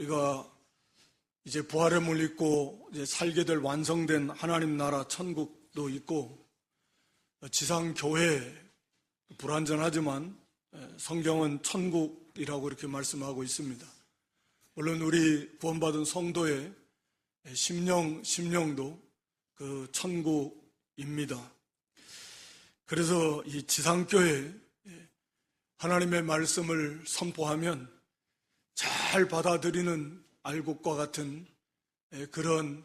우리가 이제 부활의 몸을 입고 이제 살게 될 완성된 하나님 나라 천국도 있고 지상 교회 불완전하지만 성경은 천국이라고 이렇게 말씀하고 있습니다. 물론 우리 구원받은 성도의 심령도 그 천국입니다. 그래서 이 지상교회 하나님의 말씀을 선포하면 잘 받아들이는 알곡과 같은 그런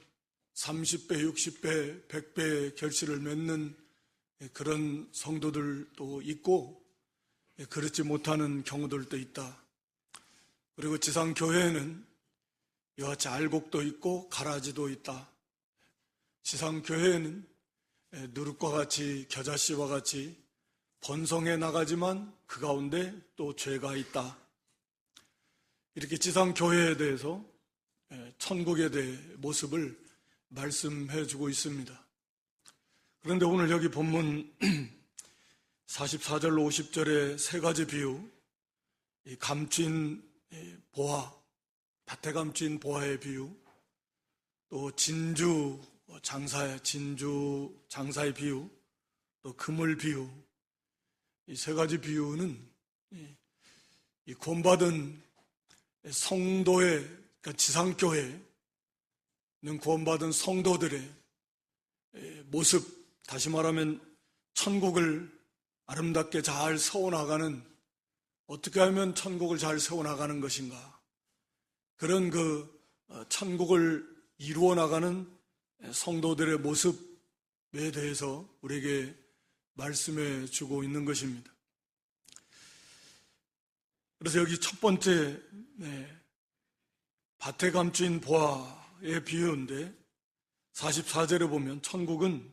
30배, 60배, 100배의 결실을 맺는 그런 성도들도 있고 그렇지 못하는 경우들도 있다. 그리고 지상교회에는 이와 같이 알곡도 있고 가라지도 있다. 지상교회에는 누룩과 같이 겨자씨와 같이 번성해 나가지만 그 가운데 또 죄가 있다. 이렇게 지상교회에 대해서 천국에 대해 모습을 말씀해 주고 있습니다. 그런데 오늘 여기 본문 44절로 50절의 세 가지 비유, 이 감추인 보화, 밭에 감추인 보화의 비유, 또 진주 장사의 비유, 또 그물 비유, 이 세 가지 비유는 이 구원받은 성도의, 그러니까 지상교회는 구원받은 성도들의 모습, 다시 말하면 천국을 아름답게 잘 세워나가는, 어떻게 하면 천국을 잘 세워나가는 것인가, 그런 그 천국을 이루어나가는 성도들의 모습에 대해서 우리에게 말씀해 주고 있는 것입니다. 그래서 여기 첫 번째 밭에 감추인 보화의 비유인데 44절에 보면 천국은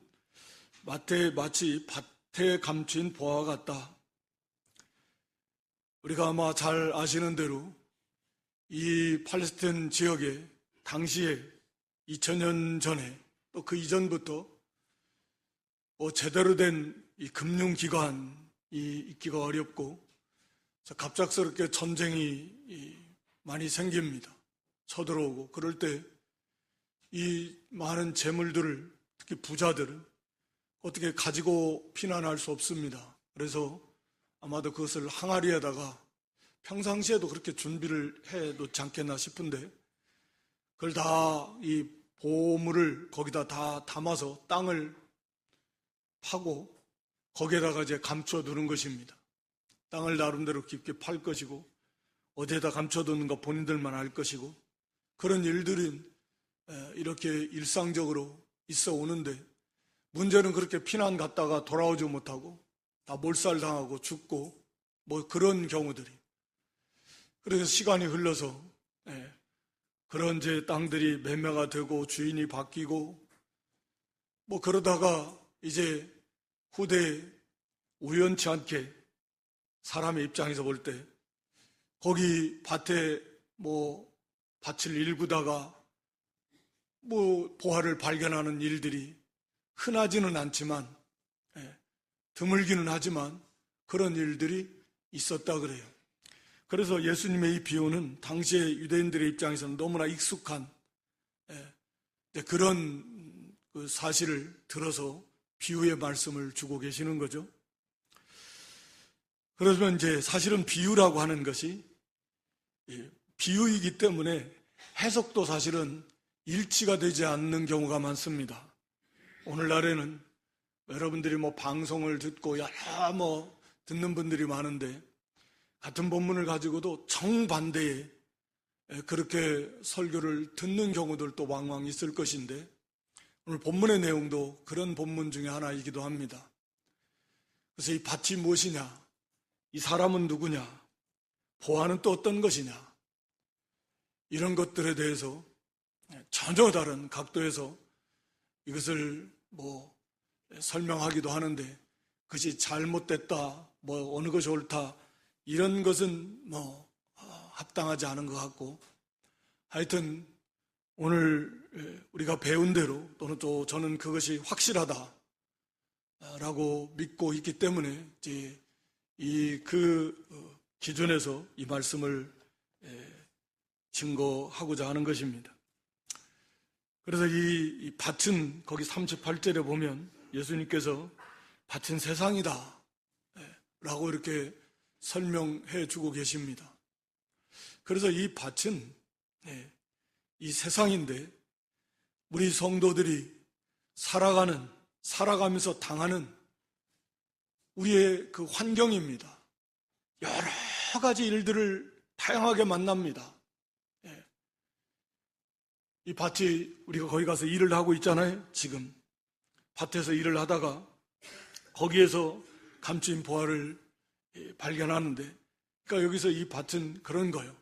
마치 밭에 감추인 보화 같다. 우리가 아마 잘 아시는 대로 이 팔레스타인 지역에 당시에 2000년 전에 또 그 이전부터 제대로 된 이 금융기관이 있기가 어렵고 갑작스럽게 전쟁이 많이 생깁니다. 쳐들어오고 그럴 때 이 많은 재물들을, 특히 부자들은 어떻게 가지고 피난할 수 없습니다. 그래서 아마도 그것을 항아리에다가 평상시에도 그렇게 준비를 해 놓지 않겠나 싶은데 그걸 다 이 보물을 거기다 다 담아서 땅을 파고 거기에다가 이제 감춰두는 것입니다. 땅을 나름대로 깊게 팔 것이고 어디에다 감춰두는가 본인들만 알 것이고 그런 일들은 이렇게 일상적으로 있어 오는데 문제는 그렇게 피난 갔다가 돌아오지 못하고 다 몰살당하고 죽고 뭐 그런 경우들이. 그래서 시간이 흘러서 그런 이제 땅들이 매매가 되고 주인이 바뀌고 뭐 그러다가 이제 후대에 우연치 않게 사람의 입장에서 볼 때 거기 밭에 뭐 밭을 일구다가 뭐 보화를 발견하는 일들이 흔하지는 않지만 드물기는 하지만 그런 일들이 있었다 그래요. 그래서 예수님의 이 비유는 당시의 유대인들의 입장에서는 너무나 익숙한 그런 그 사실을 들어서 비유의 말씀을 주고 계시는 거죠. 그러면 이제 사실은 비유라고 하는 것이 비유이기 때문에 해석도 사실은 일치가 되지 않는 경우가 많습니다. 오늘날에는 여러분들이 뭐 방송을 듣고 여러 뭐 듣는 분들이 많은데 같은 본문을 가지고도 정반대의 그렇게 설교를 듣는 경우들도 왕왕 있을 것인데 오늘 본문의 내용도 그런 본문 중에 하나이기도 합니다. 그래서 이 밭이 무엇이냐? 이 사람은 누구냐? 보화는 또 어떤 것이냐? 이런 것들에 대해서 전혀 다른 각도에서 이것을 뭐 설명하기도 하는데 그것이 잘못됐다, 뭐 어느 것이 옳다 이런 것은 뭐 합당하지 않은 것 같고 하여튼 오늘 우리가 배운 대로 또는 또 저는 그것이 확실하다라고 믿고 있기 때문에 이제 그 기준에서 이 말씀을 증거하고자 하는 것입니다. 그래서 이 밭은 거기 38절에 보면 예수님께서 밭은 세상이다 라고 이렇게 설명해 주고 계십니다. 그래서 이 밭은 이 세상인데 우리 성도들이 살아가면서 당하는 우리의 그 환경입니다. 여러 가지 일들을 다양하게 만납니다. 이 밭이 우리가 거기 가서 일을 하고 있잖아요. 지금 밭에서 일을 하다가 거기에서 감추인 보화를 발견하는데, 그러니까 여기서 이 밭은 그런 거예요.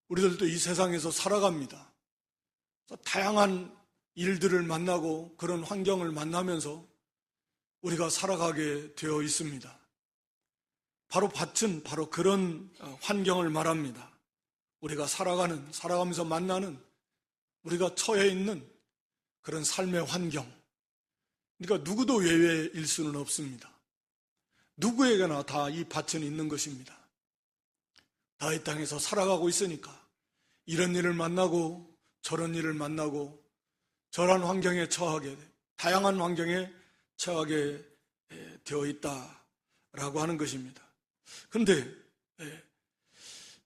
우리들도 이 세상에서 살아갑니다. 다양한 일들을 만나고 그런 환경을 만나면서 우리가 살아가게 되어 있습니다. 바로 밭은 바로 그런 환경을 말합니다. 우리가 살아가면서 만나는, 우리가 처해 있는 그런 삶의 환경. 그러니까 누구도 예외일 수는 없습니다. 누구에게나 다 이 밭은 있는 것입니다. 다 이 땅에서 살아가고 있으니까 이런 일을 만나고 저런 일을 만나고 저런 환경에 처하게, 다양한 환경에 처하게 되어 있다라고 하는 것입니다. 그런데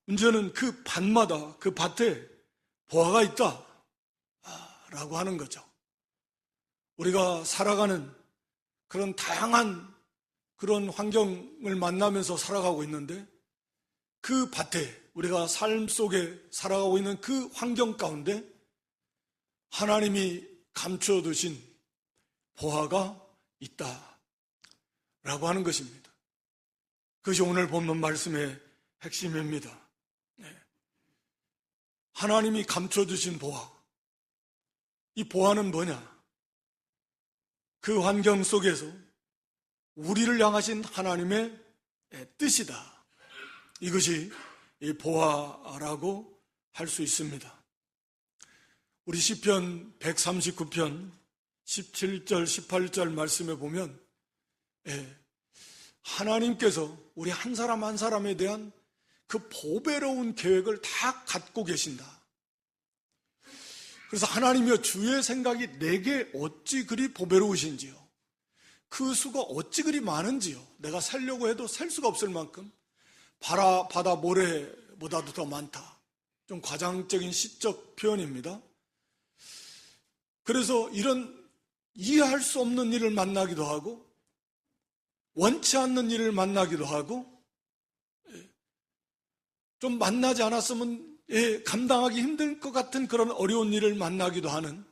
문제는 그 밭마다, 그 밭에 보화가 있다라고 하는 거죠. 우리가 살아가는 그런 다양한 그런 환경을 만나면서 살아가고 있는데, 그 밭에, 우리가 삶 속에 살아가고 있는 그 환경 가운데 하나님이 감추어 두신 보화가 있다라고 하는 것입니다. 그것이 오늘 본문 말씀의 핵심입니다. 하나님이 감춰 주신 보화. 이 보화는 뭐냐? 그 환경 속에서 우리를 향하신 하나님의 뜻이다. 이것이 이 보화라고 할 수 있습니다. 우리 시편 139편 17절 18절 말씀에 보면 하나님께서 우리 한 사람 한 사람에 대한 그 보배로운 계획을 다 갖고 계신다. 그래서 하나님이여, 주의 생각이 내게 어찌 그리 보배로우신지요, 그 수가 어찌 그리 많은지요. 내가 살려고 해도 셀 수가 없을 만큼 바다 모래보다도 더 많다. 좀 과장적인 시적 표현입니다. 그래서 이런 이해할 수 없는 일을 만나기도 하고 원치 않는 일을 만나기도 하고 좀 만나지 않았으면 감당하기 힘들 것 같은 그런 어려운 일을 만나기도 하는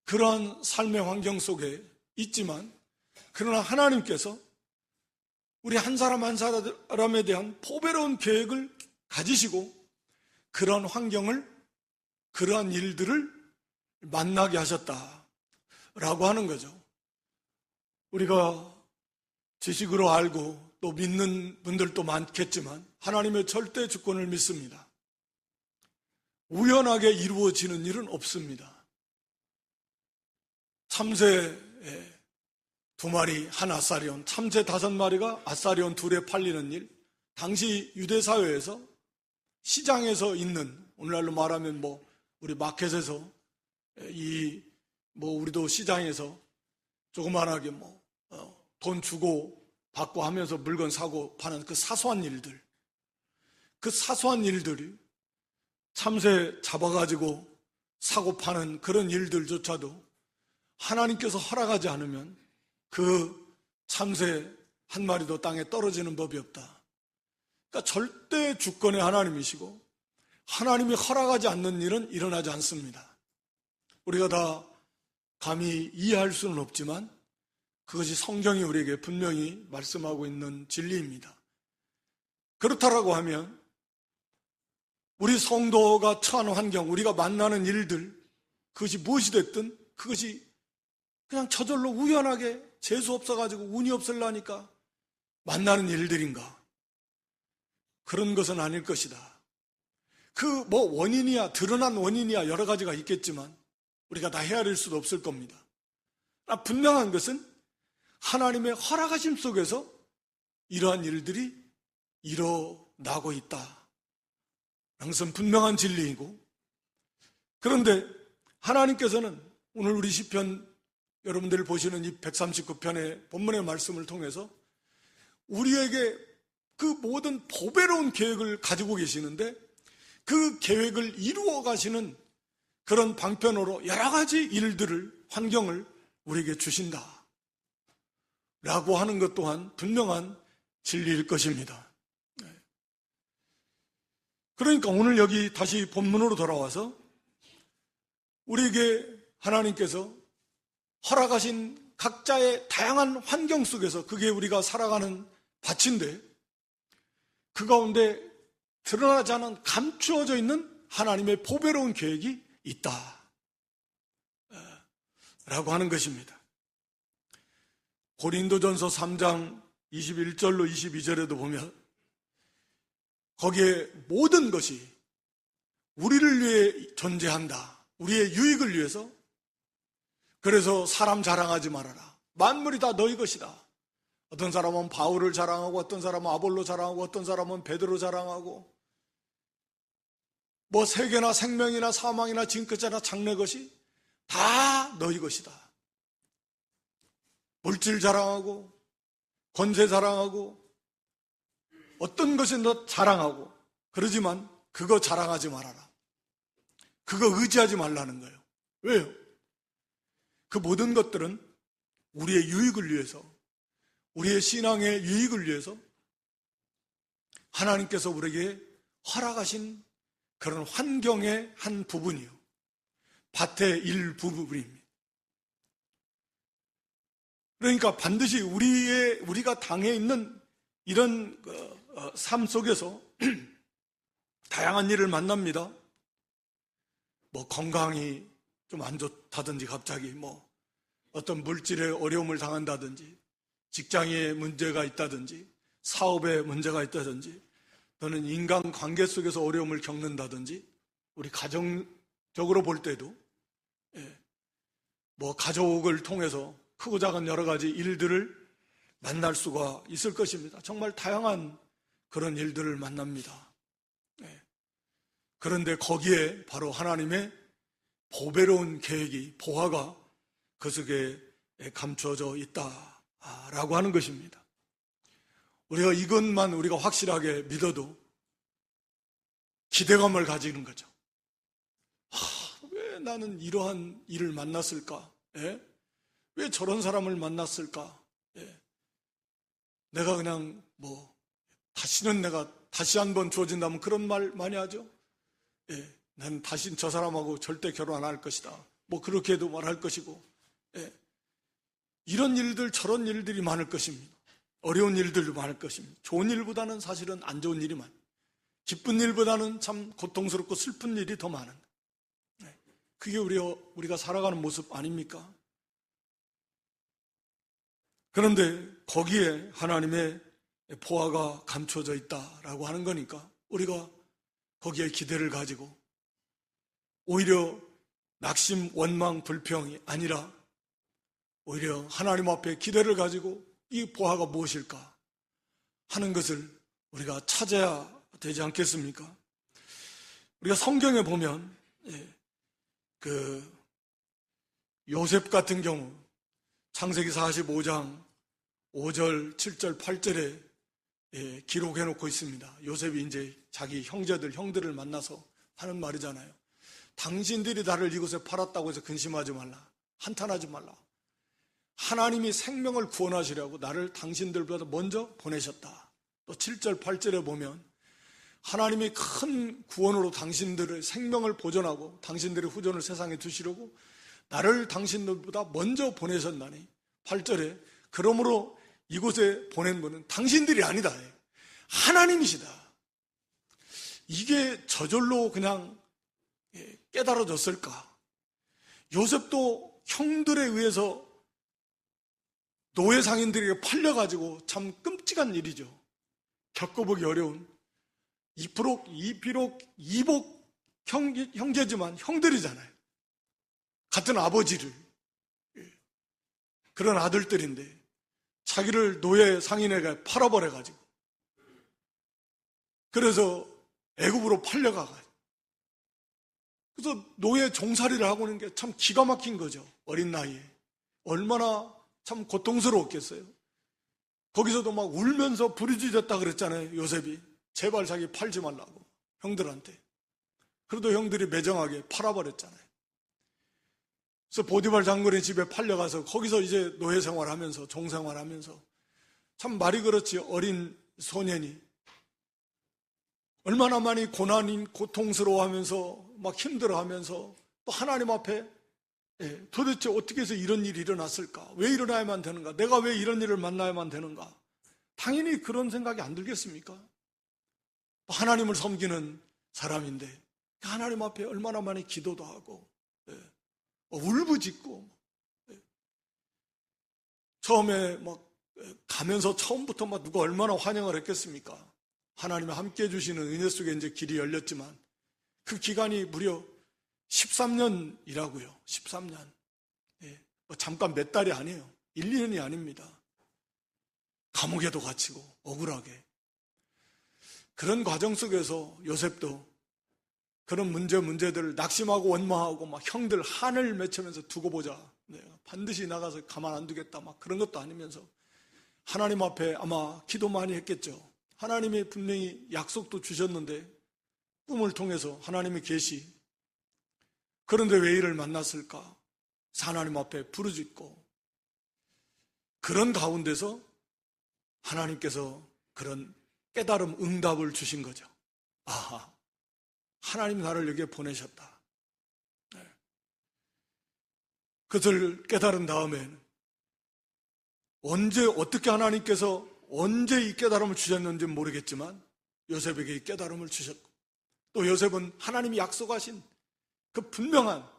그러한 삶의 환경 속에 있지만, 그러나 하나님께서 우리 한 사람 한 사람에 대한 보배로운 계획을 가지시고 그러한 환경을, 그러한 일들을 만나게 하셨다라고 하는 거죠. 우리가 지식으로 알고 또 믿는 분들도 많겠지만 하나님의 절대 주권을 믿습니다. 우연하게 이루어지는 일은 없습니다. 참새 2마리 한 아사리온, 참새 5마리가 아사리온 2에 팔리는 일, 당시 유대 사회에서 시장에서 있는, 오늘날로 말하면 우리 마켓에서 우리도 시장에서 조그만하게 돈 주고 받고 하면서 물건 사고 파는 그 사소한 일들, 그 사소한 일들이 참새 잡아가지고 사고 파는 그런 일들조차도 하나님께서 허락하지 않으면 그 참새 한 마리도 땅에 떨어지는 법이 없다. 그러니까 절대 주권의 하나님이시고 하나님이 허락하지 않는 일은 일어나지 않습니다. 우리가 다 감히 이해할 수는 없지만 그것이 성경이 우리에게 분명히 말씀하고 있는 진리입니다. 그렇다라고 하면 우리 성도가 처한 환경, 우리가 만나는 일들, 그것이 무엇이 됐든 그것이 그냥 저절로 우연하게 재수 없어가지고 운이 없을라니까 만나는 일들인가? 그런 것은 아닐 것이다. 원인이야, 드러난 원인이야 여러 가지가 있겠지만 우리가 다 헤아릴 수도 없을 겁니다. 분명한 것은 하나님의 허락하심 속에서 이러한 일들이 일어나고 있다. 것은 분명한 진리이고, 그런데 하나님께서는 오늘 우리 시편 여러분들이 보시는 이 139편의 본문의 말씀을 통해서 우리에게 그 모든 보배로운 계획을 가지고 계시는데, 그 계획을 이루어 가시는 그런 방편으로 여러 가지 일들을, 환경을 우리에게 주신다 라고 하는 것 또한 분명한 진리일 것입니다. 그러니까 오늘 여기 다시 본문으로 돌아와서 우리에게 하나님께서 허락하신 각자의 다양한 환경 속에서, 그게 우리가 살아가는 밭인데, 그 가운데 드러나지 않은 감추어져 있는 하나님의 보배로운 계획이 있다 라고 하는 것입니다. 고린도전서 3장 21절로 22절에도 보면 거기에 모든 것이 우리를 위해 존재한다, 우리의 유익을 위해서. 그래서 사람 자랑하지 말아라, 만물이 다 너희 것이다. 어떤 사람은 바울을 자랑하고, 어떤 사람은 아볼로 자랑하고, 어떤 사람은 베드로 자랑하고, 뭐 세계나 생명이나 사망이나 징크자나 장래 것이 다 너희 것이다. 물질 자랑하고, 권세 자랑하고, 어떤 것이 너 자랑하고, 그러지만 그거 자랑하지 말아라. 그거 의지하지 말라는 거예요. 왜요? 그 모든 것들은 우리의 유익을 위해서, 우리의 신앙의 유익을 위해서 하나님께서 우리에게 허락하신 그런 환경의 한 부분이요, 밭의 일부분입니다. 그러니까 반드시 우리가 당해 있는 이런 삶 속에서 다양한 일을 만납니다. 뭐 건강이 좀 안 좋다든지, 갑자기 뭐 어떤 물질의 어려움을 당한다든지, 직장에 문제가 있다든지, 사업에 문제가 있다든지, 또는 인간관계 속에서 어려움을 겪는다든지, 우리 가정적으로 볼 때도 뭐 가족을 통해서 크고 작은 여러 가지 일들을 만날 수가 있을 것입니다. 정말 다양한 그런 일들을 만납니다. 그런데 거기에 바로 하나님의 보배로운 계획이, 보화가 그 속에 감춰져 있다라고 하는 것입니다. 우리가 이것만 우리가 확실하게 믿어도 기대감을 가지는 거죠. 왜 나는 이러한 일을 만났을까? 왜 저런 사람을 만났을까? 내가 그냥 다시는 내가 다시 한번 주어진다면 그런 말 많이 하죠. 난 다시 저 사람하고 절대 결혼 안 할 것이다. 그렇게도 말할 것이고, 이런 일들, 저런 일들이 많을 것입니다. 어려운 일들도 많을 것입니다. 좋은 일보다는 사실은 안 좋은 일이 많아요. 기쁜 일보다는 참 고통스럽고 슬픈 일이 더 많은 거예요. 그게 우리가 살아가는 모습 아닙니까? 그런데 거기에 하나님의 보화가 감춰져 있다라고 하는 거니까 우리가 거기에 기대를 가지고 오히려 낙심, 원망, 불평이 아니라 오히려 하나님 앞에 기대를 가지고 이 보화가 무엇일까 하는 것을 우리가 찾아야 되지 않겠습니까? 우리가 성경에 보면 요셉 같은 경우 창세기 45장 5절, 7절, 8절에 기록해 놓고 있습니다. 요셉이 이제 자기 형들을 만나서 하는 말이잖아요. 당신들이 나를 이곳에 팔았다고 해서 근심하지 말라, 한탄하지 말라. 하나님이 생명을 구원하시려고 나를 당신들보다 먼저 보내셨다. 또 7절, 8절에 보면 하나님이 큰 구원으로 당신들의 생명을 보존하고 당신들의 후손을 세상에 두시려고 나를 당신들보다 먼저 보내셨나니, 8절에 그러므로 이곳에 보낸 분은 당신들이 아니다, 하나님이시다. 이게 저절로 그냥 깨달아졌을까? 요셉도 형들에 의해서 노예 상인들에게 팔려가지고 참 끔찍한 일이죠. 겪어보기 어려운, 비록 이복 형제지만 형들이잖아요. 같은 아버지를, 그런 아들들인데 자기를 노예 상인에게 팔아버려가지고, 그래서 애굽으로 팔려가가지고. 그래서 노예 종살이를 하고 있는 게 참 기가 막힌 거죠. 어린 나이에. 얼마나 참 고통스러웠겠어요. 거기서도 막 울면서 부르짖었다 그랬잖아요. 요셉이. 제발 자기 팔지 말라고. 형들한테. 그래도 형들이 매정하게 팔아버렸잖아요. 그래서 보디발 장군의 집에 팔려가서 거기서 이제 노예 생활하면서 종생활하면서 참 말이 그렇지 어린 소년이 얼마나 많이 고통스러워하면서 막 힘들어하면서 또 하나님 앞에 도대체 어떻게 해서 이런 일이 일어났을까? 왜 일어나야만 되는가? 내가 왜 이런 일을 만나야만 되는가? 당연히 그런 생각이 안 들겠습니까? 하나님을 섬기는 사람인데 하나님 앞에 얼마나 많이 기도도 하고 울부짖고 처음에 막 가면서 처음부터 막 누가 얼마나 환영을 했겠습니까? 하나님이 함께 해주시는 은혜 속에 이제 길이 열렸지만 그 기간이 무려 13년이라고요. 13년. 잠깐 몇 달이 아니에요. 1, 2년이 아닙니다. 감옥에도 갇히고 억울하게. 그런 과정 속에서 요셉도 그런 문제들을 낙심하고 원망하고 막 형들 한을 맺으면서 두고 보자. 반드시 나가서 가만 안 두겠다. 막 그런 것도 아니면서 하나님 앞에 아마 기도 많이 했겠죠. 하나님이 분명히 약속도 주셨는데 꿈을 통해서 하나님의 계시. 그런데 왜 이를 만났을까? 하나님 앞에 부르짖고 그런 가운데서 하나님께서 그런 깨달음 응답을 주신 거죠. 아하, 하나님 나를 여기에 보내셨다. 그것을 깨달은 다음에 언제 어떻게 하나님께서 언제 이 깨달음을 주셨는지 모르겠지만 요셉에게 이 깨달음을 주셨고 또 요셉은 하나님이 약속하신 그 분명한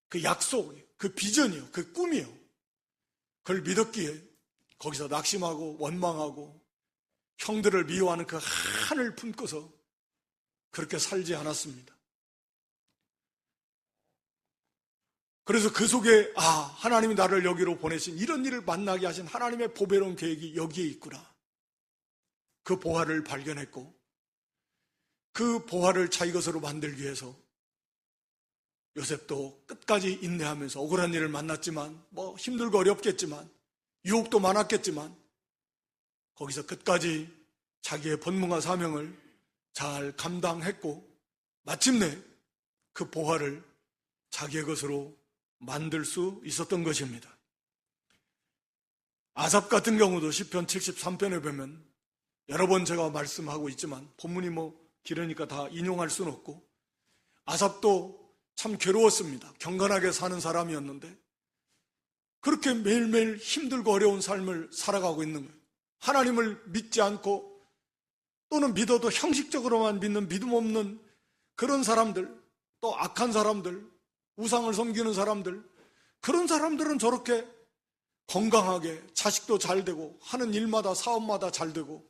그 약속, 그 비전이요, 그 꿈이요. 그걸 믿었기에 거기서 낙심하고 원망하고 형들을 미워하는 그 한을 품고서 그렇게 살지 않았습니다. 그래서 그 속에 하나님이 나를 여기로 보내신 이런 일을 만나게 하신 하나님의 보배로운 계획이 여기에 있구나. 그 보화를 발견했고 그 보화를 자기 것으로 만들기 위해서 요셉도 끝까지 인내하면서 억울한 일을 만났지만 뭐 힘들고 어렵겠지만 유혹도 많았겠지만 거기서 끝까지 자기의 본문과 사명을 잘 감당했고 마침내 그 보화를 자기의 것으로 만들 수 있었던 것입니다. 아삽 같은 경우도 시편 73편에 보면 여러 번 제가 말씀하고 있지만 본문이 길으니까 다 인용할 수는 없고 아삽도 참 괴로웠습니다. 경건하게 사는 사람이었는데 그렇게 매일매일 힘들고 어려운 삶을 살아가고 있는 거예요. 하나님을 믿지 않고 또는 믿어도 형식적으로만 믿는 믿음 없는 그런 사람들, 또 악한 사람들, 우상을 섬기는 사람들, 그런 사람들은 저렇게 건강하게 자식도 잘 되고 하는 일마다 사업마다 잘 되고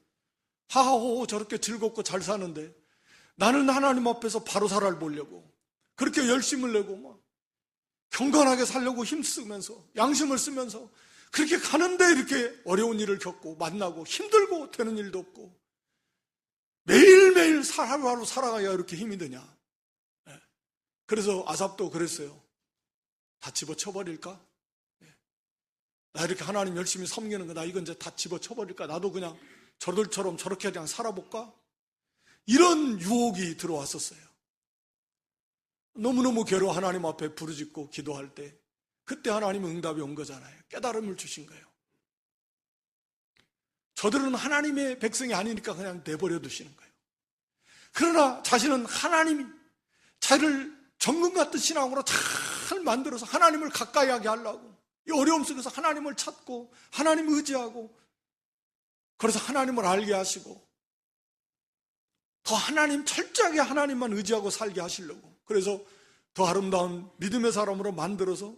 하하호호 저렇게 즐겁고 잘 사는데 나는 하나님 앞에서 바로 살아를 보려고 그렇게 열심을 내고 막 경건하게 살려고 힘쓰면서 양심을 쓰면서 그렇게 가는데 이렇게 어려운 일을 겪고 만나고 힘들고 되는 일도 없고 매일매일 하루하루 살아가야 이렇게 힘이 드냐. 그래서 아삽도 그랬어요. 다 집어쳐버릴까? 나 이렇게 하나님 열심히 섬기는 거 나 이거 이제 다 집어쳐버릴까? 나도 그냥 저들처럼 저렇게 그냥 살아볼까? 이런 유혹이 들어왔었어요. 너무너무 괴로워 하나님 앞에 부르짖고 기도할 때 그때 하나님은 응답이 온 거잖아요. 깨달음을 주신 거예요. 저들은 하나님의 백성이 아니니까 그냥 내버려 두시는 거예요. 그러나 자신은 하나님이 자기를 정금 같은 신앙으로 잘 만들어서 하나님을 가까이 하게 하려고 이 어려움 속에서 하나님을 찾고 하나님을 의지하고 그래서 하나님을 알게 하시고 더 하나님 철저하게 하나님만 의지하고 살게 하시려고 그래서 더 아름다운 믿음의 사람으로 만들어서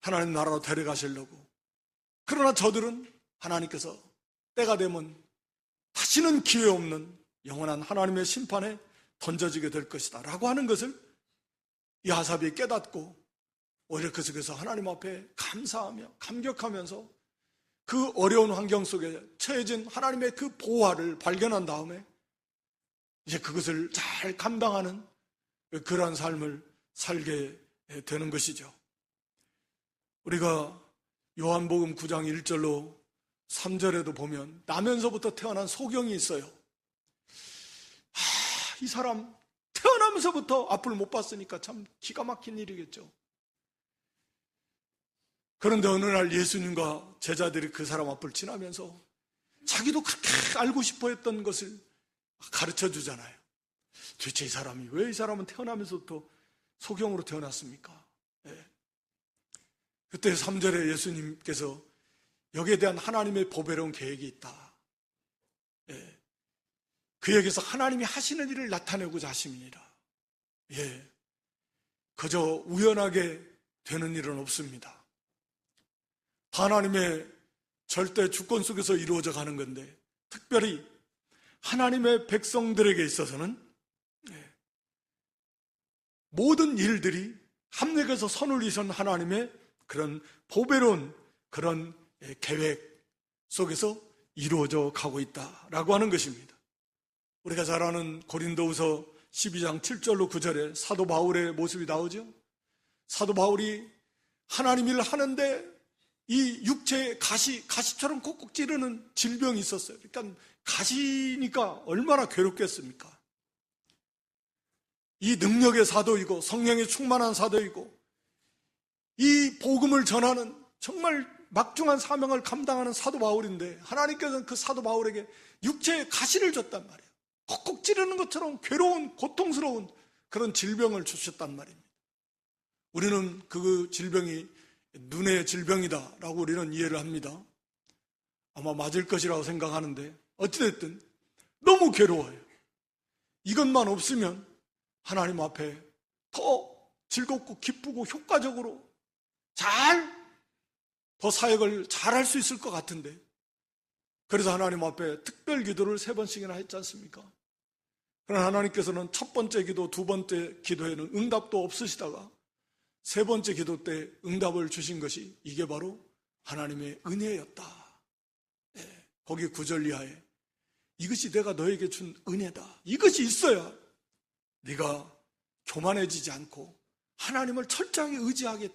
하나님 나라로 데려가시려고. 그러나 저들은 하나님께서 때가 되면 다시는 기회 없는 영원한 하나님의 심판에 던져지게 될 것이다 라고 하는 것을 이 아삽이 깨닫고 오히려 그 속에서 하나님 앞에 감사하며 감격하면서 그 어려운 환경 속에 처해진 하나님의 그 보화를 발견한 다음에 이제 그것을 잘 감당하는 그러한 삶을 살게 되는 것이죠. 우리가 요한복음 9장 1절로 3절에도 보면 나면서부터 태어난 소경이 있어요. 이 사람 태어나면서부터 앞을 못 봤으니까 참 기가 막힌 일이겠죠. 그런데 어느 날 예수님과 제자들이 그 사람 앞을 지나면서 자기도 그렇게 알고 싶어 했던 것을 가르쳐 주잖아요. 도대체 이 사람이 왜 이 사람은 태어나면서부터 소경으로 태어났습니까? 네. 그때 3절에 예수님께서 여기에 대한 하나님의 보배로운 계획이 있다. 네. 그에게서 하나님이 하시는 일을 나타내고자 하심이니라. 예. 그저 우연하게 되는 일은 없습니다. 하나님의 절대 주권 속에서 이루어져 가는 건데, 특별히 하나님의 백성들에게 있어서는 모든 일들이 함락에서 선을 이룬 하나님의 그런 보배로운 그런 계획 속에서 이루어져 가고 있다라고 하는 것입니다. 우리가 잘 아는 고린도후서 12장 7절로 9절에 사도 바울의 모습이 나오죠. 사도 바울이 하나님 일을 하는데 이 육체에 가시처럼 콕콕 찌르는 질병이 있었어요. 그러니까 가시니까 얼마나 괴롭겠습니까? 이 능력의 사도이고 성령의 충만한 사도이고 이 복음을 전하는 정말 막중한 사명을 감당하는 사도 바울인데, 하나님께서는 그 사도 바울에게 육체에 가시를 줬단 말이에요. 콕콕 찌르는 것처럼 괴로운 고통스러운 그런 질병을 주셨단 말입니다. 우리는 그 질병이 눈의 질병이다라고 우리는 이해를 합니다. 아마 맞을 것이라고 생각하는데 어찌됐든 너무 괴로워요. 이것만 없으면 하나님 앞에 더 즐겁고 기쁘고 효과적으로 더 사역을 잘 할 수 있을 것 같은데, 그래서 하나님 앞에 특별 기도를 3번씩이나 했지 않습니까? 그러나 하나님께서는 첫 번째 기도, 두 번째 기도에는 응답도 없으시다가 3번째 기도 때 응답을 주신 것이 이게 바로 하나님의 은혜였다. 네, 거기 9절 이하에 이것이 내가 너에게 준 은혜다. 이것이 있어야 네가 교만해지지 않고 하나님을 철저하게 의지하게,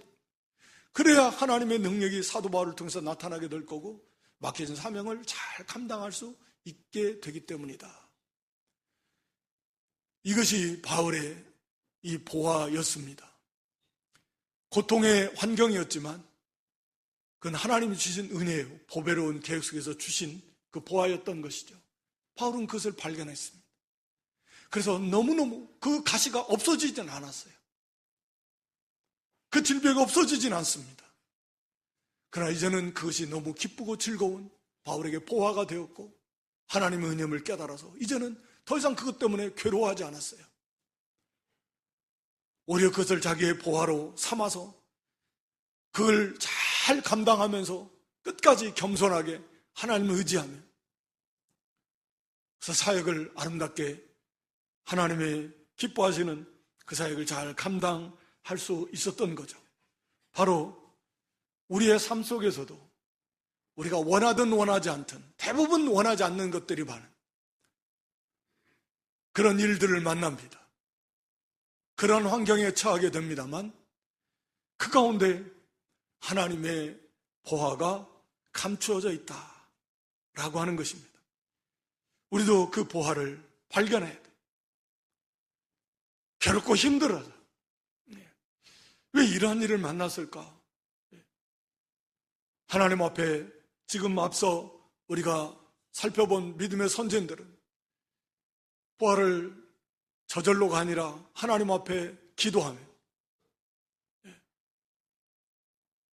그래야 하나님의 능력이 사도 바울을 통해서 나타나게 될 거고 맡겨진 사명을 잘 감당할 수 있게 되기 때문이다. 이것이 바울의 이 보화였습니다. 고통의 환경이었지만 그건 하나님이 주신 은혜예요. 보배로운 계획 속에서 주신 그 보화였던 것이죠. 바울은 그것을 발견했습니다. 그래서 너무너무 그 가시가 없어지진 않았어요. 그 질병이 없어지진 않습니다. 그러나 이제는 그것이 너무 기쁘고 즐거운 바울에게 보화가 되었고 하나님의 은혜를 깨달아서 이제는 더 이상 그것 때문에 괴로워하지 않았어요. 오히려 그것을 자기의 보화로 삼아서 그걸 잘 감당하면서 끝까지 겸손하게 하나님을 의지하며, 그래서 사역을 아름답게 하나님의 기뻐하시는 그 사역을 잘 감당할 수 있었던 거죠. 바로 우리의 삶 속에서도 우리가 원하든 원하지 않든 대부분 원하지 않는 것들이 많은 그런 일들을 만납니다. 그런 환경에 처하게 됩니다만 그 가운데 하나님의 보화가 감추어져 있다라고 하는 것입니다. 우리도 그 보화를 발견해야 돼요. 괴롭고 힘들어요. 왜 이러한 일을 만났을까? 하나님 앞에 지금 앞서 우리가 살펴본 믿음의 선생들은 보화를 저절로가 아니라 하나님 앞에 기도하며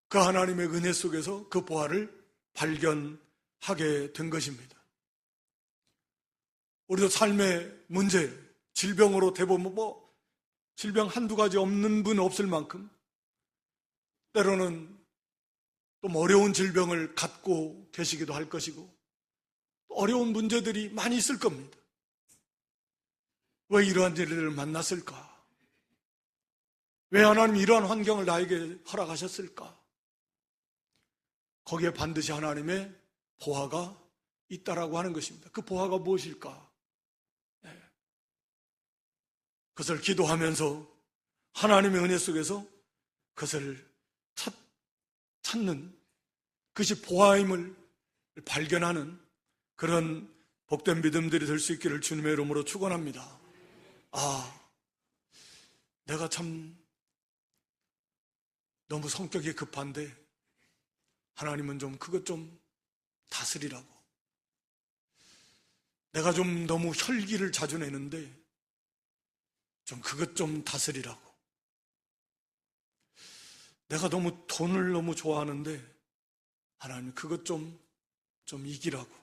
그 하나님의 은혜 속에서 그 보화를 발견하게 된 것입니다. 우리도 삶의 문제, 질병으로 대부분 질병 한두 가지 없는 분 없을 만큼 때로는 또 어려운 질병을 갖고 계시기도 할 것이고 어려운 문제들이 많이 있을 겁니다. 왜 이러한 일을 만났을까? 왜 하나님이 이러한 환경을 나에게 허락하셨을까? 거기에 반드시 하나님의 보화가 있다라고 하는 것입니다. 그 보화가 무엇일까? 그것을 기도하면서 하나님의 은혜 속에서 그것을 찾는 그것이 보아임을 발견하는 그런 복된 믿음들이 될 수 있기를 주님의 이름으로 축원합니다. 내가 참 너무 성격이 급한데 하나님은 좀 그것 좀 다스리라고. 내가 좀 너무 혈기를 자주 내는데 좀 그것 좀 다스리라고. 내가 너무 돈을 너무 좋아하는데 하나님 그것 좀 이기라고.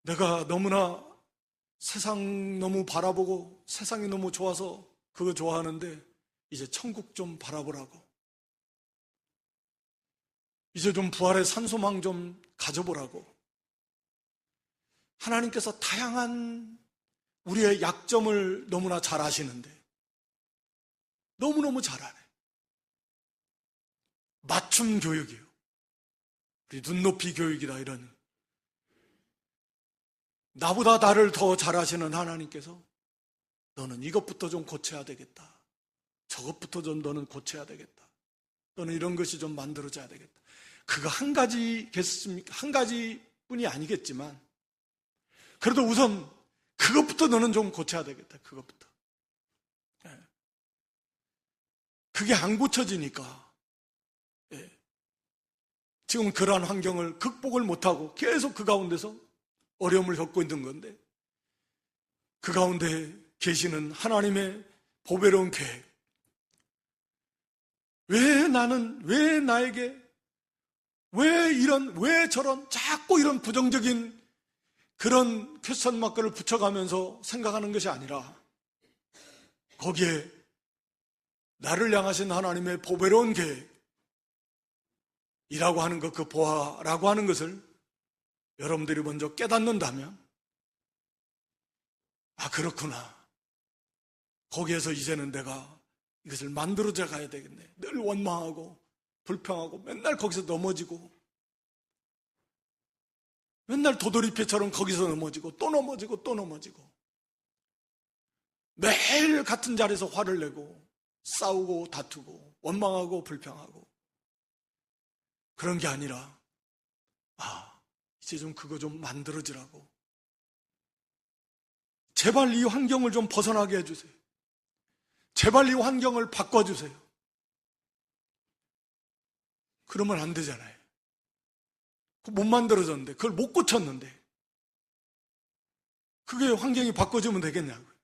내가 너무나 세상 너무 바라보고 세상이 너무 좋아서 그거 좋아하는데 이제 천국 좀 바라보라고. 이제 좀 부활의 산소망 좀 가져보라고. 하나님께서 다양한 우리의 약점을 너무나 잘 아시는데 너무너무 잘 아네. 맞춤 교육이요. 우리 눈높이 교육이다 이런. 나보다 나를 더 잘 아시는 하나님께서 너는 이것부터 좀 고쳐야 되겠다. 저것부터 좀 너는 고쳐야 되겠다. 너는 이런 것이 좀 만들어져야 되겠다. 그거 한 가지겠습니까? 한 가지뿐이 아니겠지만 그래도 우선 그것부터 너는 좀 고쳐야 되겠다. 그것부터. 그게 안 고쳐지니까 지금 그러한 환경을 극복을 못하고 계속 그 가운데서 어려움을 겪고 있는 건데 그 가운데 계시는 하나님의 보배로운 계획. 왜 나에게 왜 저런 자꾸 이런 부정적인 그런 퀘스천 마크를 붙여가면서 생각하는 것이 아니라 거기에 나를 향하신 하나님의 보배로운 계획이라고 하는 것, 그 보아라고 하는 것을 여러분들이 먼저 깨닫는다면 그렇구나. 거기에서 이제는 내가 이것을 만들어져 가야 되겠네. 늘 원망하고 불평하고 맨날 거기서 넘어지고 맨날 도돌이패처럼 거기서 넘어지고 또 넘어지고 또 넘어지고 매일 같은 자리에서 화를 내고 싸우고 다투고 원망하고 불평하고 그런 게 아니라 이제 좀 그거 좀 만들어지라고. 제발 이 환경을 좀 벗어나게 해주세요. 제발 이 환경을 바꿔주세요. 그러면 안 되잖아요. 못 만들어졌는데 그걸 못 고쳤는데 그게 환경이 바꿔지면 되겠냐고요.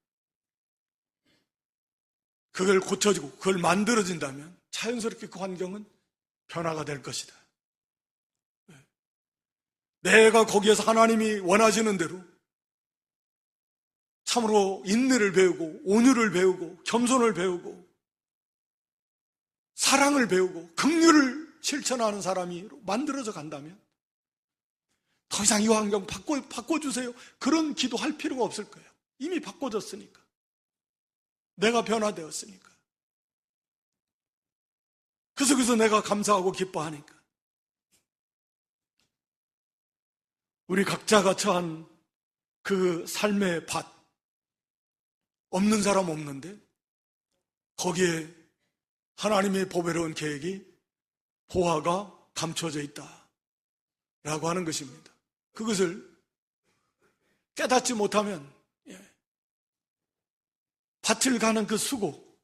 그걸 고쳐지고 그걸 만들어진다면 자연스럽게 그 환경은 변화가 될 것이다. 내가 거기에서 하나님이 원하시는 대로 참으로 인내를 배우고 온유를 배우고 겸손을 배우고 사랑을 배우고 긍휼을 실천하는 사람이 만들어져 간다면 더 이상 이 환경 바꿔주세요. 그런 기도할 필요가 없을 거예요. 이미 바꿔졌으니까. 내가 변화되었으니까. 그래서 내가 감사하고 기뻐하니까. 우리 각자가 처한 그 삶의 밭, 없는 사람 없는데 거기에 하나님의 보배로운 계획이 보화가 감춰져 있다라고 하는 것입니다. 그것을 깨닫지 못하면 밭을 가는 그 수고,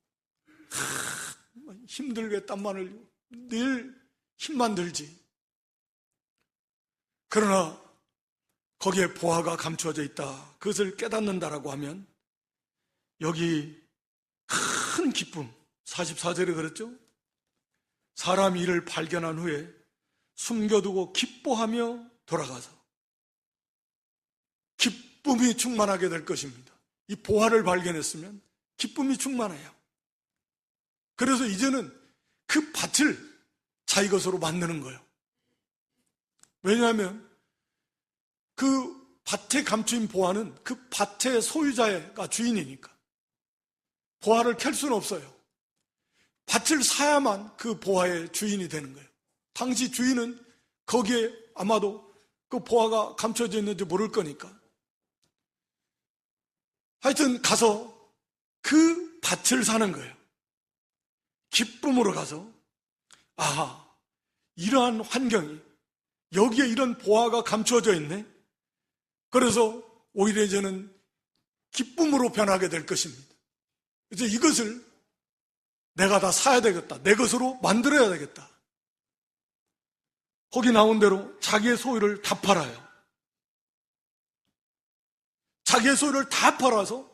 힘들게 땀만 흘리고 늘 힘만 들지. 그러나 거기에 보화가 감춰져 있다. 그것을 깨닫는다라고 하면 여기 큰 기쁨, 44절에 그랬죠? 사람이 이를 발견한 후에 숨겨두고 기뻐하며 돌아가서 기쁨이 충만하게 될 것입니다. 이 보화를 발견했으면 기쁨이 충만해요. 그래서 이제는 그 밭을 자기 것으로 만드는 거예요. 왜냐하면 그 밭에 감추인 보화는 그 밭의 소유자가 주인이니까 보화를 캘 수는 없어요. 밭을 사야만 그 보화의 주인이 되는 거예요. 당시 주인은 거기에 아마도 그 보화가 감춰져 있는지 모를 거니까 하여튼 가서 그 밭을 사는 거예요. 기쁨으로 가서, 아하, 이러한 환경이, 여기에 이런 보화가 감추어져 있네. 그래서 오히려 이제는 기쁨으로 변하게 될 것입니다. 이제 이것을 내가 다 사야 되겠다. 내 것으로 만들어야 되겠다. 거기 나온 대로 자기의 소유를 다 팔아요. 자기의 소유를 다 팔아서,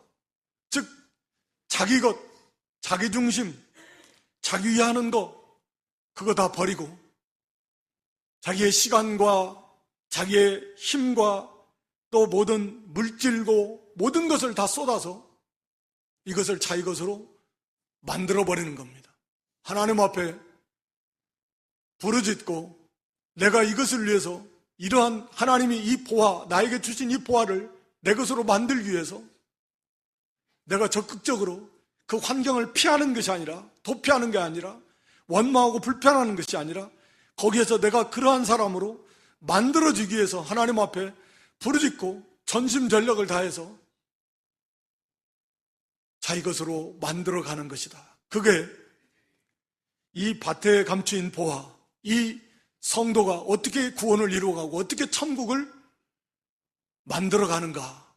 즉 자기 것, 자기 중심, 자기 위하는 것, 그거 다 버리고 자기의 시간과 자기의 힘과 또 모든 물질고 모든 것을 다 쏟아서 이것을 자기 것으로 만들어버리는 겁니다. 하나님 앞에 부르짖고 내가 이것을 위해서 이러한 하나님이 이 보화, 나에게 주신 이 보화를 내 것으로 만들기 위해서 내가 적극적으로 그 환경을 피하는 것이 아니라, 도피하는 게 아니라, 원망하고 불편하는 것이 아니라 거기에서 내가 그러한 사람으로 만들어지기 위해서 하나님 앞에 부르짖고 전심전력을 다해서 자기 것으로 만들어가는 것이다. 그게 이 밭에 감추인 보화, 이 성도가 어떻게 구원을 이루어가고 어떻게 천국을 만들어가는가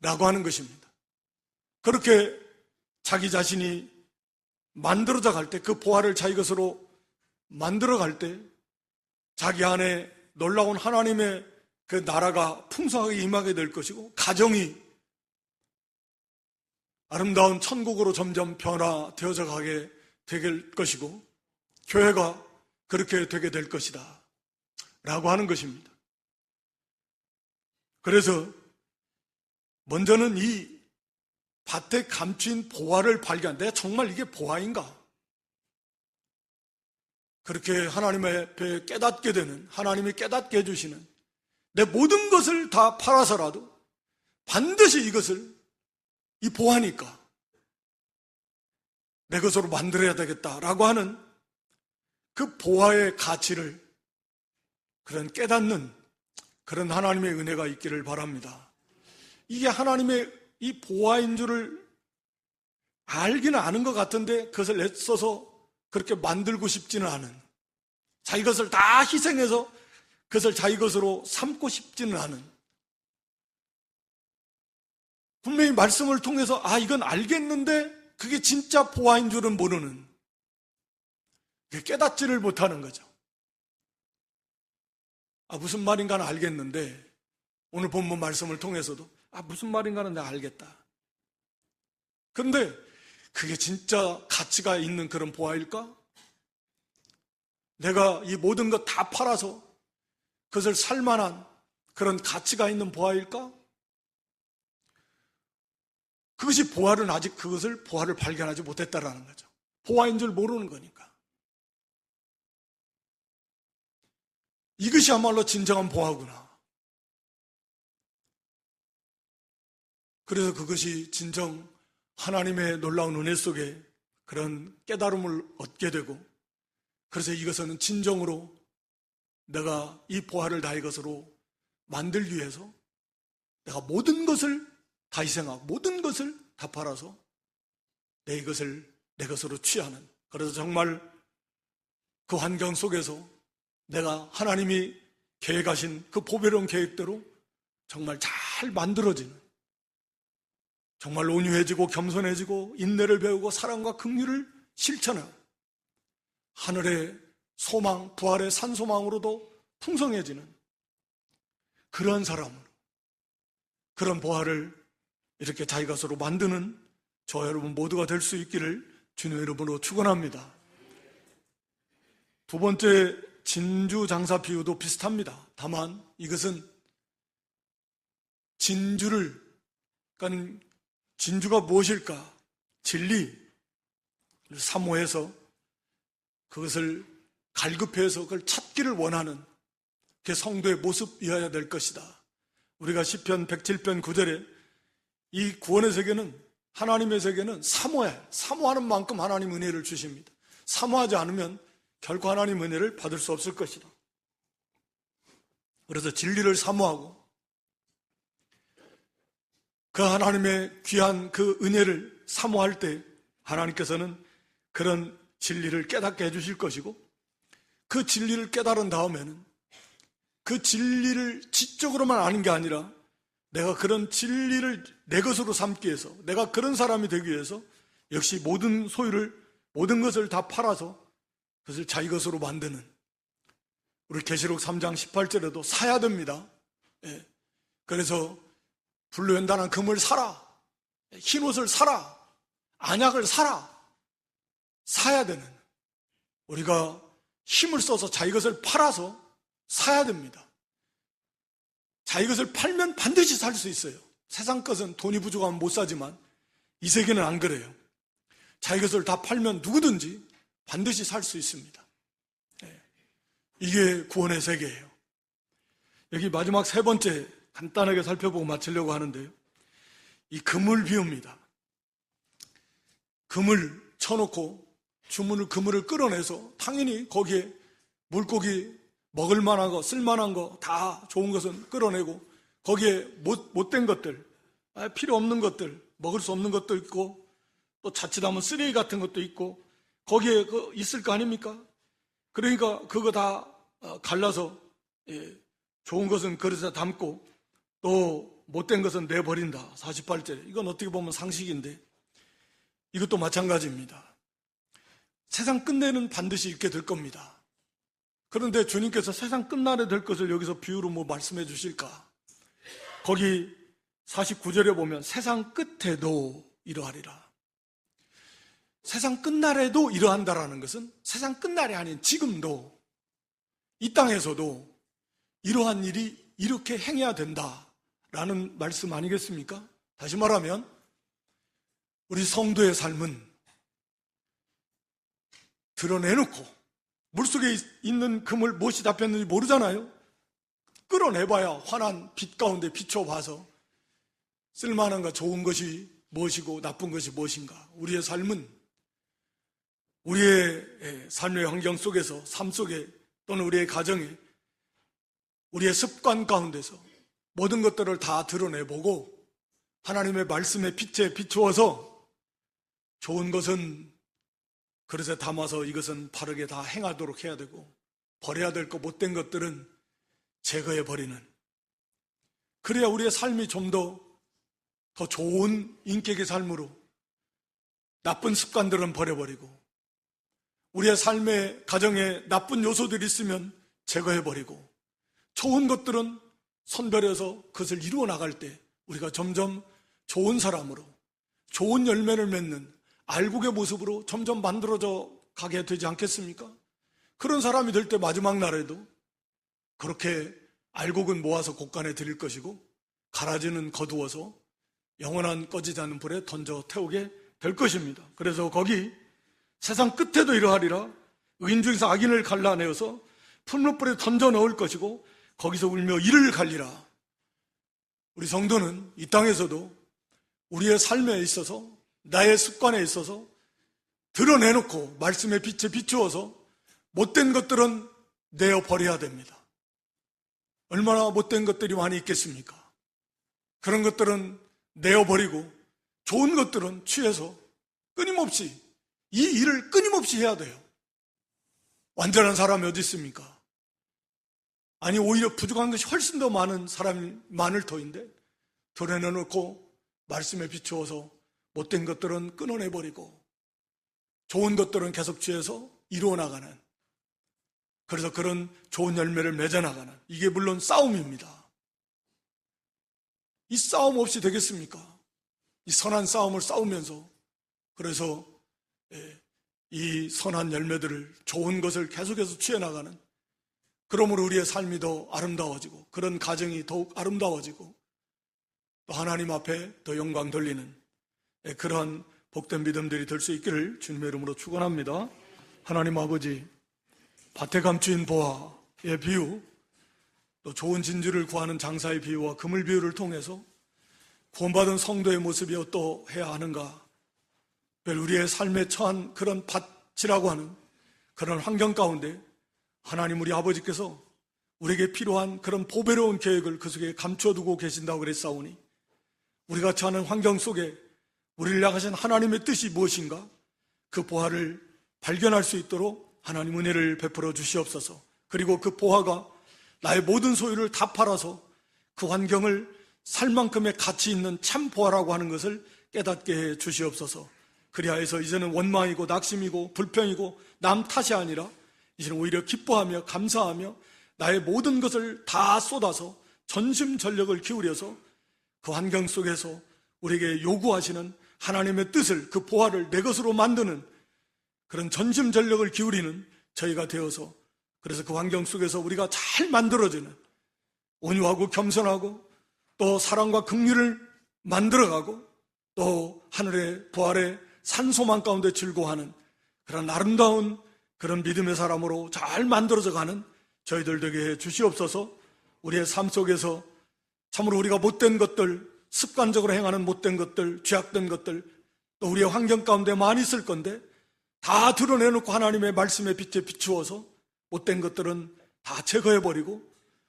라고 하는 것입니다. 그렇게 자기 자신이 만들어져 갈 때, 그 보화를 자기 것으로 만들어 갈 때 자기 안에 놀라운 하나님의 그 나라가 풍성하게 임하게 될 것이고, 가정이 아름다운 천국으로 점점 변화되어져 가게 될 것이고, 교회가 그렇게 되게 될 것이다 라고 하는 것입니다. 그래서 먼저는 이 밭에 감춘 보화를 발견, 내가 정말 이게 보화인가? 그렇게 하나님 앞에 깨닫게 되는, 하나님이 깨닫게 해주시는, 내 모든 것을 다 팔아서라도 반드시 이것을, 이 보화니까 내 것으로 만들어야 되겠다라고 하는 그 보화의 가치를 그런 깨닫는 그런 하나님의 은혜가 있기를 바랍니다. 이게 하나님의 이 보화인 줄을 알기는 아는 것 같은데 그것을 애써서 그렇게 만들고 싶지는 않은, 자기 것을 다 희생해서 그것을 자기 것으로 삼고 싶지는 않은, 분명히 말씀을 통해서 이건 알겠는데 그게 진짜 보화인 줄은 모르는, 깨닫지를 못하는 거죠. 무슨 말인가는 알겠는데, 오늘 본문 말씀을 통해서도 무슨 말인가는 내가 알겠다. 그런데 그게 진짜 가치가 있는 그런 보화일까? 내가 이 모든 것 다 팔아서 그것을 살 만한 그런 가치가 있는 보화일까? 그것이 보화는 아직 그것을 보화를 발견하지 못했다라는 거죠. 보화인 줄 모르는 거니까. 이것이야말로 진정한 보화구나. 그래서 그것이 진정 하나님의 놀라운 은혜 속에 그런 깨달음을 얻게 되고, 그래서 이것은 진정으로 내가 이 보화를 나의 것으로 만들기 위해서 내가 모든 것을 다 희생하고 모든 것을 다 팔아서 내 이것을 내 것으로 취하는, 그래서 정말 그 환경 속에서 내가 하나님이 계획하신 그 보배로운 계획대로 정말 잘 만들어지는, 정말 온유해지고 겸손해지고 인내를 배우고 사랑과 긍휼을 실천하는, 하늘의 소망, 부활의 산소망으로도 풍성해지는 그런 사람으로, 그런 보화를 이렇게 자기 것으로 만드는 저 여러분 모두가 될 수 있기를 주님의 이름으로 축원합니다. 두 번째 진주 장사 비유도 비슷합니다. 다만 이것은 진주를, 그러니까 진주가 무엇일까? 진리를 사모해서 그것을 갈급해서 그걸 찾기를 원하는 그 성도의 모습이어야 될 것이다. 우리가 시편 107편 9절에 이 구원의 세계는, 하나님의 세계는 사모하는 만큼 하나님 은혜를 주십니다. 사모하지 않으면 결코 하나님 은혜를 받을 수 없을 것이다. 그래서 진리를 사모하고 그 하나님의 귀한 그 은혜를 사모할 때 하나님께서는 그런 진리를 깨닫게 해주실 것이고, 그 진리를 깨달은 다음에는 그 진리를 지적으로만 아는 게 아니라 내가 그런 진리를 내 것으로 삼기 위해서, 내가 그런 사람이 되기 위해서 역시 모든 소유를, 모든 것을 다 팔아서 그것을 자기 것으로 만드는, 우리 계시록 3장 18절에도 사야 됩니다. 예. 그래서 불로연단한 금을 사라, 흰옷을 사라, 안약을 사라, 사야 되는, 우리가 힘을 써서 자기 것을 팔아서 사야 됩니다. 자기 것을 팔면 반드시 살 수 있어요. 세상 것은 돈이 부족하면 못 사지만 이 세계는 안 그래요. 자기 것을 다 팔면 누구든지 반드시 살 수 있습니다. 이게 구원의 세계예요. 여기 마지막 세 번째 간단하게 살펴보고 마치려고 하는데요, 이 금을 비웁니다. 금을 쳐놓고 그물을 끌어내서 당연히 거기에 물고기 먹을 만한 거, 쓸 만한 거, 다 좋은 것은 끌어내고, 거기에 못된 것들, 필요 없는 것들, 먹을 수 없는 것도 있고, 또 자칫하면 쓰레기 같은 것도 있고, 거기에 있을 거 아닙니까? 그러니까 그거 다 갈라서 좋은 것은 그릇에 담고 또 못된 것은 내버린다. 48절. 이건 어떻게 보면 상식인데 이것도 마찬가지입니다. 세상 끝내는 반드시 있게 될 겁니다. 그런데 주님께서 세상 끝날에 될 것을 여기서 비유로 말씀해 주실까? 거기 49절에 보면 세상 끝에도 이러하리라. 세상 끝날에도 이러한다라는 것은 세상 끝날이 아닌 지금도, 이 땅에서도 이러한 일이 이렇게 행해야 된다라는 말씀 아니겠습니까? 다시 말하면 우리 성도의 삶은 드러내놓고, 물속에 있는 금을 무엇이 잡혔는지 모르잖아요. 끌어내봐야 환한 빛 가운데 비춰봐서 쓸만한 거, 좋은 것이 무엇이고 나쁜 것이 무엇인가. 우리의 삶은 우리의 삶의 환경 속에서, 삶 속에, 또는 우리의 가정에, 우리의 습관 가운데서 모든 것들을 다 드러내보고 하나님의 말씀의 빛에 비추어서 좋은 것은 그릇에 담아서 이것은 바르게 다 행하도록 해야 되고, 버려야 될 거, 못된 것들은 제거해 버리는, 그래야 우리의 삶이 좀 더 좋은 인격의 삶으로, 나쁜 습관들은 버려버리고, 우리의 삶의 가정에 나쁜 요소들이 있으면 제거해 버리고, 좋은 것들은 선별해서 그것을 이루어 나갈 때 우리가 점점 좋은 사람으로, 좋은 열매를 맺는 알곡의 모습으로 점점 만들어져 가게 되지 않겠습니까? 그런 사람이 될 때 마지막 날에도 그렇게 알곡은 모아서 곳간에 드릴 것이고 가라지는 거두어서 영원한 꺼지지 않는 불에 던져 태우게 될 것입니다. 그래서 거기 세상 끝에도 이러하리라. 의인 중에서 악인을 갈라내어서 풀무불에 던져 넣을 것이고 거기서 울며 이를 갈리라. 우리 성도는 이 땅에서도 우리의 삶에 있어서, 나의 습관에 있어서 드러내놓고 말씀의 빛에 비추어서 못된 것들은 내어버려야 됩니다. 얼마나 못된 것들이 많이 있겠습니까? 그런 것들은 내어버리고 좋은 것들은 취해서 끊임없이, 이 일을 끊임없이 해야 돼요. 완전한 사람이 어디 있습니까? 아니, 오히려 부족한 것이 훨씬 더 많은 사람이 많을 터인데 드러내놓고 말씀에 비추어서 못된 것들은 끊어내버리고 좋은 것들은 계속 취해서 이루어 나가는, 그래서 그런 좋은 열매를 맺어나가는, 이게 물론 싸움입니다. 이 싸움 없이 되겠습니까? 이 선한 싸움을 싸우면서, 그래서 이 선한 열매들을, 좋은 것을 계속해서 취해나가는, 그러므로 우리의 삶이 더 아름다워지고 그런 가정이 더욱 아름다워지고 또 하나님 앞에 더 영광 돌리는 그러한 복된 믿음들이 될 수 있기를 주님의 이름으로 축원합니다. 하나님 아버지, 밭에 감추인 보화의 비유, 또 좋은 진주를 구하는 장사의 비유와 그물 비유를 통해서 구원받은 성도의 모습이 어떠해야 하는가, 우리의 삶에 처한 그런 밭이라고 하는 그런 환경 가운데 하나님 우리 아버지께서 우리에게 필요한 그런 보배로운 계획을 그 속에 감춰두고 계신다고 그랬사오니 우리가 처하는 환경 속에 우리를 향하신 하나님의 뜻이 무엇인가? 그 보화를 발견할 수 있도록 하나님 은혜를 베풀어 주시옵소서. 그리고 그 보화가 나의 모든 소유를 다 팔아서 그 환경을 살 만큼의 가치 있는 참 보화라고 하는 것을 깨닫게 해 주시옵소서. 그리하여서 이제는 원망이고 낙심이고 불평이고 남 탓이 아니라 이제는 오히려 기뻐하며 감사하며 나의 모든 것을 다 쏟아서 전심전력을 기울여서 그 환경 속에서 우리에게 요구하시는 하나님의 뜻을, 그 보화를 내 것으로 만드는 그런 전심전력을 기울이는 저희가 되어서, 그래서 그 환경 속에서 우리가 잘 만들어지는 온유하고 겸손하고 또 사랑과 긍휼을 만들어가고 또 하늘의 부활의 산소망 가운데 즐거워하는 그런 아름다운 그런 믿음의 사람으로 잘 만들어져 가는 저희들 되게 해 주시옵소서. 우리의 삶 속에서 참으로 우리가 못된 것들, 습관적으로 행하는 못된 것들, 죄악된 것들, 또 우리의 환경 가운데 많이 있을 건데 다 드러내놓고 하나님의 말씀의 빛에 비추어서 못된 것들은 다 제거해버리고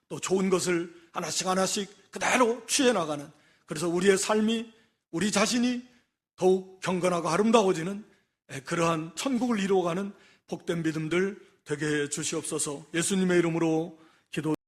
또 좋은 것을 하나씩 하나씩 그대로 취해나가는, 그래서 우리의 삶이, 우리 자신이 더욱 경건하고 아름다워지는 그러한 천국을 이루어가는 복된 믿음들 되게 해 주시옵소서. 예수님의 이름으로 기도